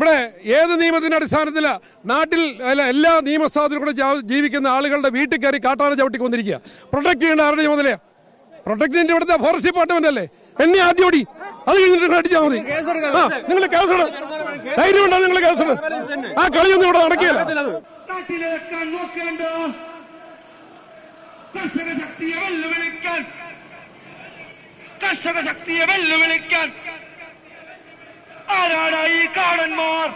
ഇവിടെ ഏത് നിയമത്തിന്റെ അടിസ്ഥാനത്തിലാണ് നാട്ടിൽ എല്ലാ നിയമസാധുക്കളും ജീവിക്കുന്ന ആളുകളുടെ വീട്ടിൽ കയറി കാട്ടാന ചവിട്ടിക്ക് വന്നിരിക്കുക? പ്രൊട്ടക്ട് ചെയ്യേണ്ട ആരുടെ ചുമതലയാ? പ്രൊട്ടക്ട് ചെയ്യേണ്ട ഇവിടുത്തെ ഫോറസ്റ്റ് ഡിപ്പാർട്ട്മെന്റ് അല്ലേ? എന്നെ ആദ്യം ഓടി അത് കഴിഞ്ഞിട്ട് അടിച്ചാൽ മതി. നിങ്ങൾ കേസിടും, ധൈര്യം ഉണ്ടോ? നിങ്ങൾ കേസിടും. ആ കളിയൊന്നും ഇവിടെ നടക്കില്ല. കർഷക ശക്തിയെ വെല്ലുവിളിക്കാൻ ആരാണ് ഈ കാടന്മാർ?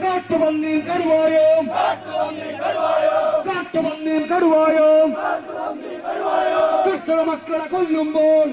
കാട്ടുപന്നിയും കടുവായും കാട്ടുപന്നിയും കടുവായും കർഷക മക്കളെ കൊല്ലുമ്പോൾ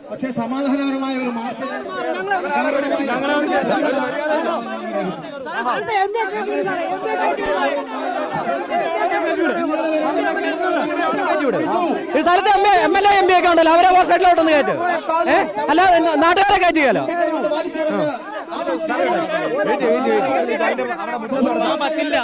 പക്ഷേ സമാധാനപരമായ ഒരു മാർച്ച് ഈ സ്ഥലത്ത് MLA MP ഒക്കെ ഉണ്ടല്ലോ, അവരെ സൈഡിലോട്ടൊന്ന് കയറ്റും. അല്ല നാട്ടുകാരെ കയറ്റിയാലോ? പറ്റില്ല.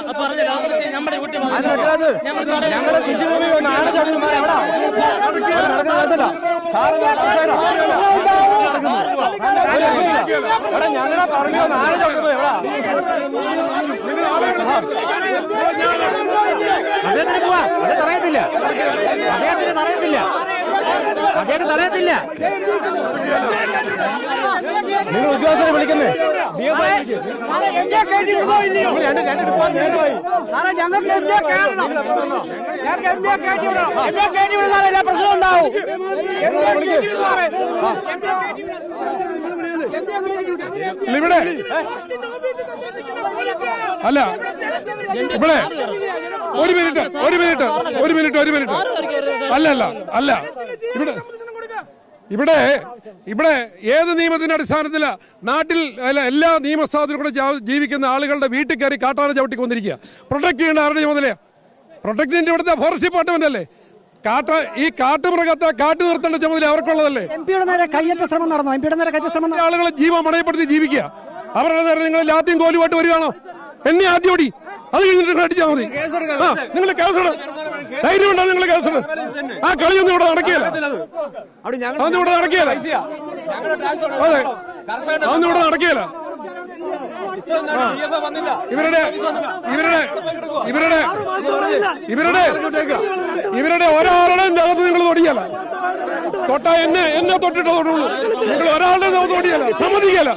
നമ്മുടെ ഞങ്ങളെ പറഞ്ഞു നാളെ ചവിട്ടുന്നത് എവിടാ? അദ്ദേഹത്തിന് പോവാ, അത് തടയത്തില്ല, അദ്ദേഹത്തിന് തടയത്തില്ല, അദ്ദേഹത്തിന് തടയത്തില്ല. നിങ്ങൾ ഉദ്യോഗസ്ഥരെ വിളിക്കുന്നേ? പ്രശ്നം ഉണ്ടാവും. ഇവിടെ അല്ല, ഇവിടെ ഒരു മിനിറ്റ് അല്ല ഇവിടെ ഏത് നിയമത്തിന്റെ അടിസ്ഥാനത്തിലാണ് നാട്ടിൽ എല്ലാ നിയമസാധുക്കളും ജീവിക്കുന്ന ആളുകളുടെ വീട്ടിൽ കയറി കാട്ടാന ചവിട്ടിക്ക് വന്നിരിക്കുക? പ്രൊട്ടക്ട് ചെയ്യേണ്ട ആരുടെ ചുമതലയാ? പ്രൊട്ടക്ട് ചെയ്യേണ്ട ഇവിടുത്തെ ഫോറസ്റ്റ് ഡിപ്പാർട്ട്മെന്റ് അല്ലേ? ഈ കാട്ടുമൃഗത്തെ കാട്ടു നിർത്തേണ്ട ചുമതല അവർക്കുള്ളതല്ലേ? ആളുകളെ ജീവൻ മണയപ്പെടുത്തി ജീവിക്കുക. അവരുടെ നേരം നിങ്ങൾ ലാത്തിയും കോലുമായിട്ട് വരികയാണോ? എന്നെ ആദ്യം ഓടി അത് കഴിഞ്ഞിട്ട് അടിച്ചാൽ മതി. നിങ്ങൾ കേസിടും, ധൈര്യം ഉണ്ടോ? നിങ്ങൾ കേസിടും. ആ കളിയൊന്നും ഇവിടെ നടക്കില്ല. അതൊന്നും ഇവിടെ നടക്കില്ല. അതെ, അതൊന്നും ഇവിടെ നടക്കില്ല. ഇവരുടെ ഒരാളുടെയും ദേഹത്ത് നിങ്ങൾ തൊടിയല്ല. തൊട്ടാ എന്നെ തൊട്ടിട്ട് തൊട്ടുള്ളൂ. നിങ്ങൾ ഒരാളുടെ ദേഹത്ത് തൊടിയല്ല, സമ്മതിക്കല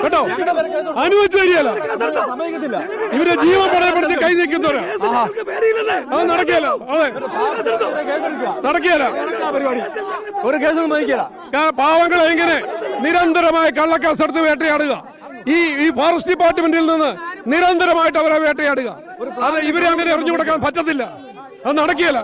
കേട്ടോ, അനുവദിച്ചു തരികയല്ല. ഇവരെ ജീവൻ പണയപ്പെടുത്തി കൈ നീക്കുന്നവരാ. അത് നടക്കില്ല. അതെ, നടക്കില്ല. ഒരു കേസൊന്നും വഹിക്കില്ല. പാവങ്ങളെ ഇങ്ങനെ നിരന്തരമായി കള്ളക്കേസെടുത്ത് വേട്ടയാടുക. ഈ ഫോറസ്റ്റ് ഡിപ്പാർട്ട്മെന്റിൽ നിന്ന് നിരന്തരമായിട്ട് അവരെ വേട്ടയാടുക. അത് ഇവരെ അങ്ങനെ എറിഞ്ഞു കൊടുക്കാൻ പറ്റത്തില്ല. അത് നടക്കില്ല.